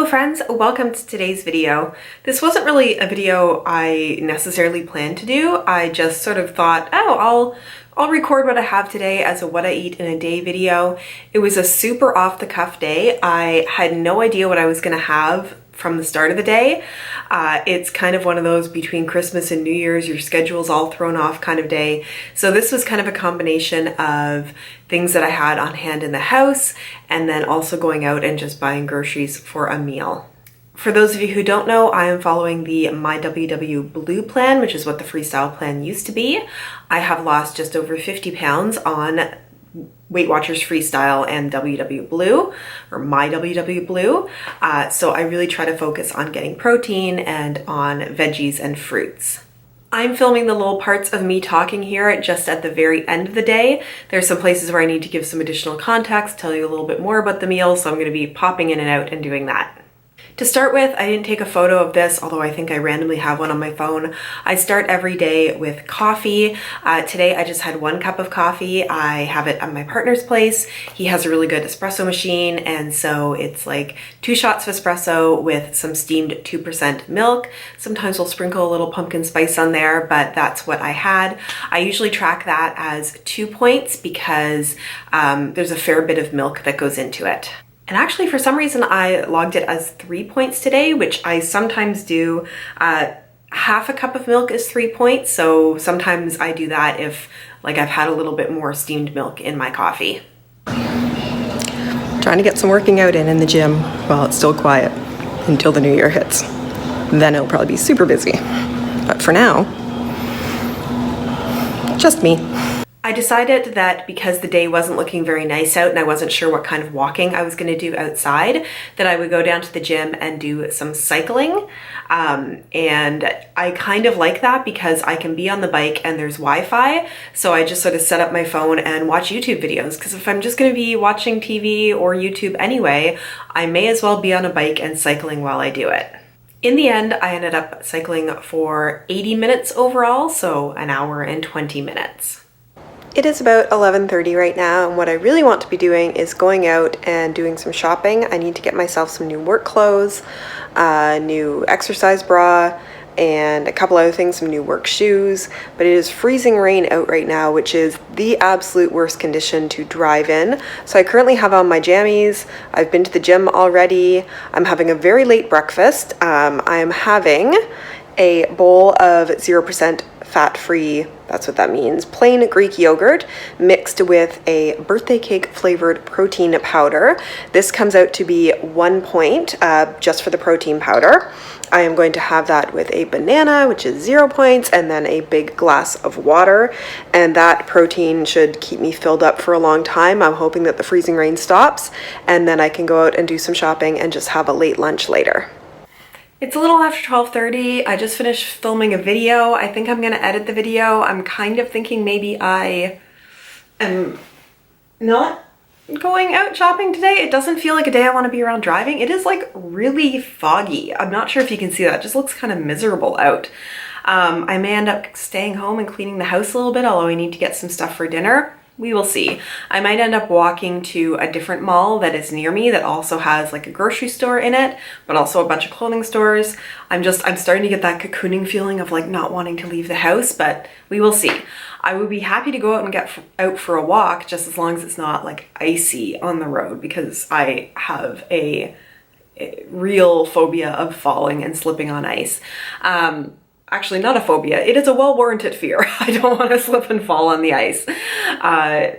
Hello friends, welcome to today's video. This wasn't really a video I necessarily planned to do. I just sort of thought, oh, I'll record what I have today as a what I eat in a day video. It was a super off the cuff day. I had no idea what I was gonna have from the start of the day. It's kind of one of those between Christmas and New Year's, your schedule's all thrown off kind of day. So this was kind of a combination of things that I had on hand in the house and then also going out and just buying groceries for a meal. For those of you who don't know, I am following the My WW Blue plan, which is what the Freestyle plan used to be. I have lost just over 50 pounds on Weight Watchers Freestyle and WW Blue, or My WW Blue. So I really try to focus on getting protein and on veggies and fruits. I'm filming the little parts of me talking here just at the very end of the day. There's some places where I need to give some additional context, tell you a little bit more about the meal, so I'm going to be popping in and out and doing that. To start with, I didn't take a photo of this, although I think I randomly have one on my phone. I start every day with coffee. Today I just had 1 cup of coffee. I have it at my partner's place. He has a really good espresso machine, and so it's like 2 shots of espresso with some steamed 2% milk. Sometimes we'll sprinkle a little pumpkin spice on there, but that's what I had. I usually track that as 2 points because there's a fair bit of milk that goes into it. And actually, for some reason, I logged it as 3 points today, which I sometimes do. Half a cup of milk is 3 points, so sometimes I do that if like I've had a little bit more steamed milk in my coffee. Trying to get some working out in the gym while it's still quiet until the new year hits. Then it'll probably be super busy. But for now, just me. I decided that because the day wasn't looking very nice out and I wasn't sure what kind of walking I was going to do outside, that I would go down to the gym and do some cycling. And I kind of like that because I can be on the bike and there's Wi-Fi. So I just sort of set up my phone and watch YouTube videos, because if I'm just going to be watching TV or YouTube anyway, I may as well be on a bike and cycling while I do it. In the end, I ended up cycling for 80 minutes overall, so an hour and 20 minutes. It is about 11:30 right now, and what I really want to be doing is going out and doing some shopping. I need to get myself some new work clothes, a new exercise bra, and a couple other things, some new work shoes. But it is freezing rain out right now, which is the absolute worst condition to drive in. So I currently have on my jammies. I've been to the gym already. I'm having a very late breakfast. I am having a bowl of 0% fat-free, that's what that means, plain Greek yogurt mixed with a birthday cake flavored protein powder. This comes out to be 1 point just for the protein powder. I am going to have that with a banana, which is 0 points, and then a big glass of water. And that protein should keep me filled up for a long time. I'm hoping that the freezing rain stops, and then I can go out and do some shopping and just have a late lunch later. It's a little after 12:30. I just finished filming a video. I think I'm gonna edit the video. I'm kind of thinking maybe I am not going out shopping today. It doesn't feel like a day I want to be around driving. It is like really foggy. I'm not sure if you can see that. It just looks kind of miserable out. I may end up staying home and cleaning the house a little bit, although I need to get some stuff for dinner. We will see. I might end up walking to a different mall that is near me that also has like a grocery store in it, but also a bunch of clothing stores. I'm starting to get that cocooning feeling of like not wanting to leave the house, but we will see. I would be happy to go out and get out for a walk, just as long as it's not like icy on the road, because I have a real phobia of falling and slipping on ice. Actually, not a phobia. It is a well-warranted fear. I don't want to slip and fall on the ice.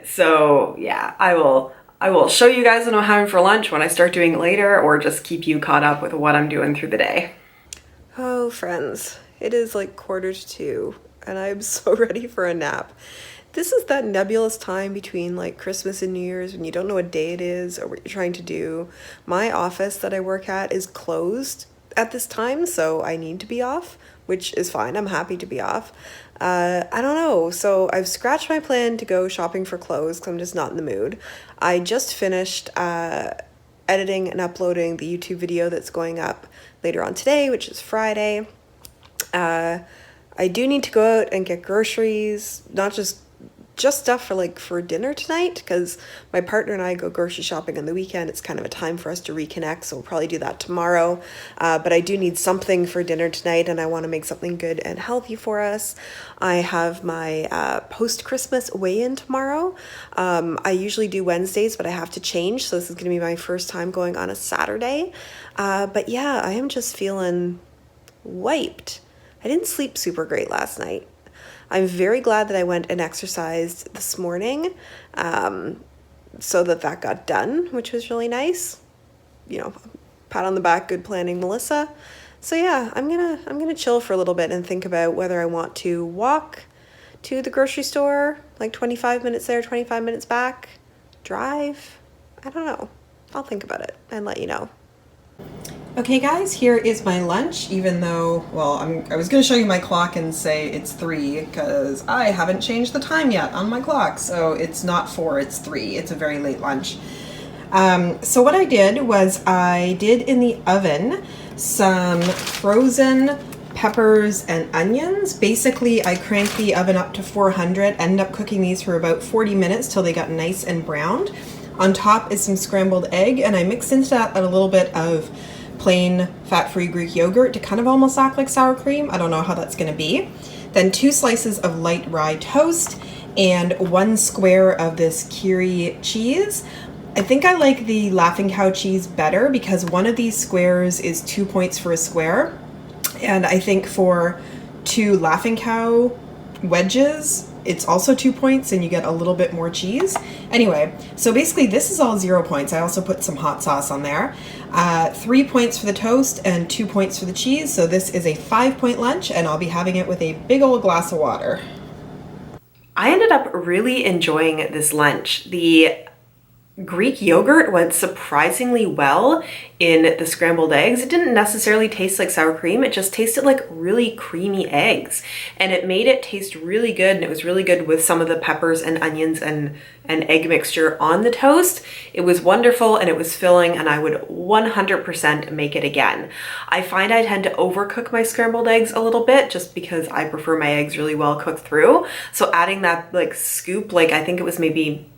So yeah, I will show you guys what I'm having for lunch when I start doing it later, or just keep you caught up with what I'm doing through the day. Oh, friends, it is like 1:45, and I'm so ready for a nap. This is that nebulous time between like Christmas and New Year's when you don't know what day it is or what you're trying to do. My office that I work at is closed at this time, so I need to be off, which is fine. I'm happy to be off. I don't know. So I've scratched my plan to go shopping for clothes because I'm just not in the mood. I just finished editing and uploading the YouTube video that's going up later on today, which is Friday. I do need to go out and get groceries, not just just stuff for dinner tonight, because my partner and I go grocery shopping on the weekend. It's kind of a time for us to reconnect, so we'll probably do that tomorrow. But I do need something for dinner tonight, and I want to make something good and healthy for us. I have my post-Christmas weigh-in tomorrow. I usually do Wednesdays, but I have to change, so this is going to be my first time going on a Saturday. But yeah, I am just feeling wiped. I didn't sleep super great last night. I'm very glad that I went and exercised this morning, so that got done, which was really nice. You know, pat on the back, good planning, Melissa. So yeah, I'm gonna chill for a little bit and think about whether I want to walk to the grocery store, like 25 minutes there, 25 minutes back, drive. I don't know. I'll think about it and let you know. Okay guys, here is my lunch, even though, well, I was going to show you my clock and say it's 3 because I haven't changed the time yet on my clock, so it's not 4, it's 3. It's a very late lunch. So what I did was I did in the oven some frozen peppers and onions. Basically, I cranked the oven up to 400, ended up cooking these for about 40 minutes till they got nice and browned. On top is some scrambled egg, and I mixed into that a little bit of plain fat-free Greek yogurt to kind of almost act like sour cream. I don't know how that's going to be. Then 2 slices of light rye toast and 1 square of this curry cheese. I think I like the Laughing Cow cheese better because one of these squares is 2 points for a square. And I think for 2 Laughing Cow wedges, it's also 2 points and you get a little bit more cheese. Anyway, so basically this is all 0 points. I also put some hot sauce on there. 3 points for the toast and 2 points for the cheese. So this is a 5-point lunch, and I'll be having it with a big old glass of water. I ended up really enjoying this lunch. The Greek yogurt went surprisingly well in the scrambled eggs. It didn't necessarily taste like sour cream, it just tasted like really creamy eggs. And it made it taste really good, and it was really good with some of the peppers and onions and egg mixture on the toast. It was wonderful and it was filling, and I would 100% make it again. I find I tend to overcook my scrambled eggs a little bit just because I prefer my eggs really well cooked through. So adding that scoop, I think it was maybe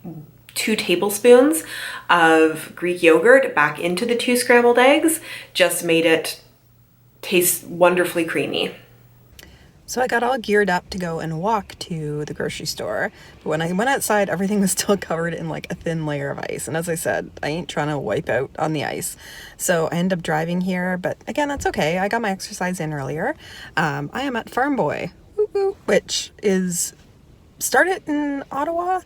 2 tablespoons of Greek yogurt back into the 2 scrambled eggs just made it taste wonderfully creamy. So I got all geared up to go and walk to the grocery store, but when I went outside, everything was still covered in a thin layer of ice. And as I said, I ain't trying to wipe out on the ice. So I end up driving here, but again, that's okay. I got my exercise in earlier. I am at Farm Boy, which is started in Ottawa.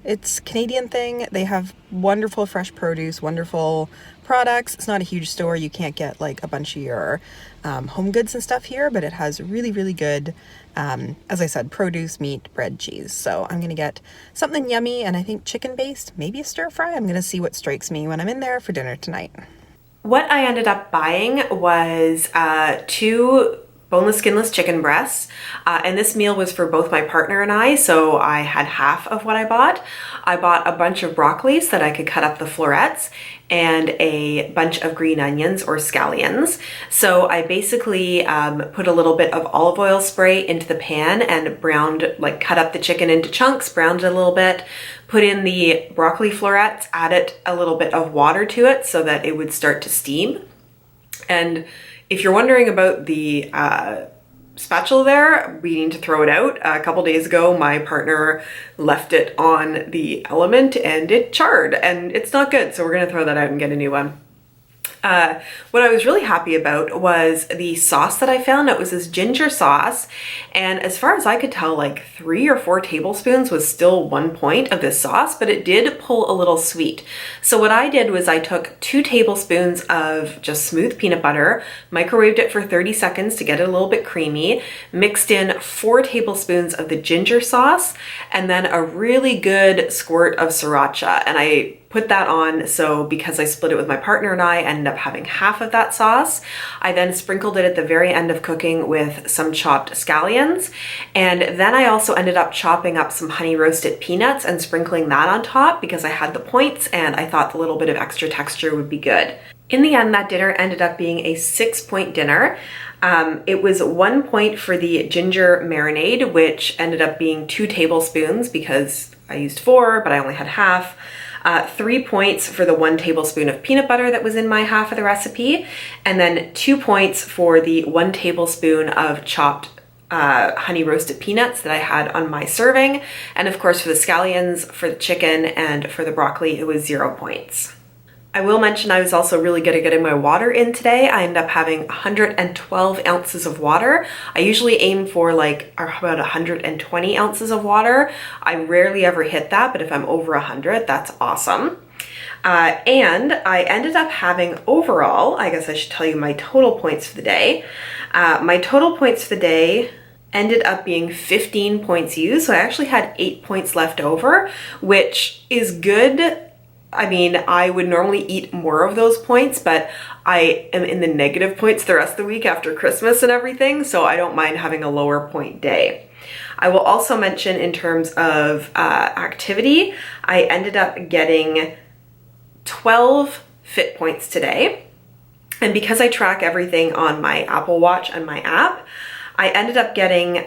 It's a Canadian thing. They have wonderful fresh produce, wonderful products. It's not a huge store. You can't get a bunch of your home goods and stuff here, but it has really, really good, as I said, produce, meat, bread, cheese. So I'm going to get something yummy, and I think chicken-based, maybe a stir fry. I'm going to see what strikes me when I'm in there for dinner tonight. What I ended up buying was 2 boneless, skinless chicken breasts. And this meal was for both my partner and I, so I had half of what I bought. I bought a bunch of broccoli so that I could cut up the florets, and a bunch of green onions or scallions. So I basically put a little bit of olive oil spray into the pan and cut up the chicken into chunks, browned it a little bit, put in the broccoli florets, added a little bit of water to it so that it would start to steam. And if you're wondering about the spatula there, we need to throw it out. A couple days ago, my partner left it on the element and it charred, and it's not good. So we're gonna throw that out and get a new one. What I was really happy about was the sauce that I found. It was this ginger sauce, and as far as I could tell, 3 or 4 tablespoons was still 1 point of this sauce, but it did pull a little sweet. So what I did was I took 2 tablespoons of just smooth peanut butter, microwaved it for 30 seconds to get it a little bit creamy, mixed in 4 tablespoons of the ginger sauce, and then a really good squirt of sriracha. And I put that on, so because I split it with my partner and I ended up having half of that sauce. I then sprinkled it at the very end of cooking with some chopped scallions, and then I also ended up chopping up some honey roasted peanuts and sprinkling that on top because I had the points and I thought the little bit of extra texture would be good. In the end, that dinner ended up being a 6-point dinner. It was 1 point for the ginger marinade, which ended up being 2 tablespoons because I used 4, but I only had half. 3 points for the 1 tablespoon of peanut butter that was in my half of the recipe, and then 2 points for the 1 tablespoon of chopped honey roasted peanuts that I had on my serving. And of course for the scallions, for the chicken, and for the broccoli, it was 0 points. I will mention I was also really good at getting my water in today. I ended up having 112 ounces of water. I usually aim for like about 120 ounces of water. I rarely ever hit that, but if I'm over 100, that's awesome. And I ended up having overall, I guess I should tell you my total points for the day. My total points for the day ended up being 15 points used. So I actually had 8 points left over, which is good. I mean, I would normally eat more of those points, but I am in the negative points the rest of the week after Christmas and everything, so I don't mind having a lower point day. I will also mention in terms of activity, I ended up getting 12 fit points today. And because I track everything on my Apple Watch and my app, I ended up getting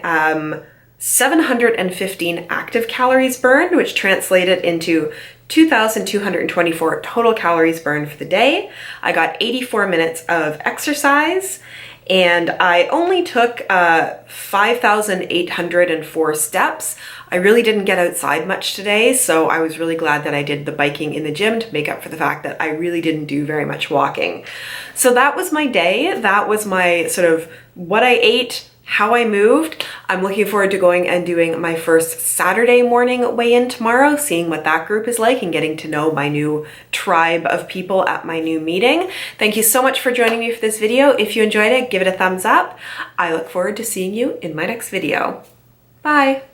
715 active calories burned, which translated into 2,224 total calories burned for the day. I got 84 minutes of exercise, and I only took 5,804 steps. I really didn't get outside much today, so I was really glad that I did the biking in the gym to make up for the fact that I really didn't do very much walking. So that was my day. That was my sort of what I ate, how I moved. I'm looking forward to going and doing my first Saturday morning weigh-in tomorrow, seeing what that group is like and getting to know my new tribe of people at my new meeting. Thank you so much for joining me for this video. If you enjoyed it, give it a thumbs up. I look forward to seeing you in my next video. Bye.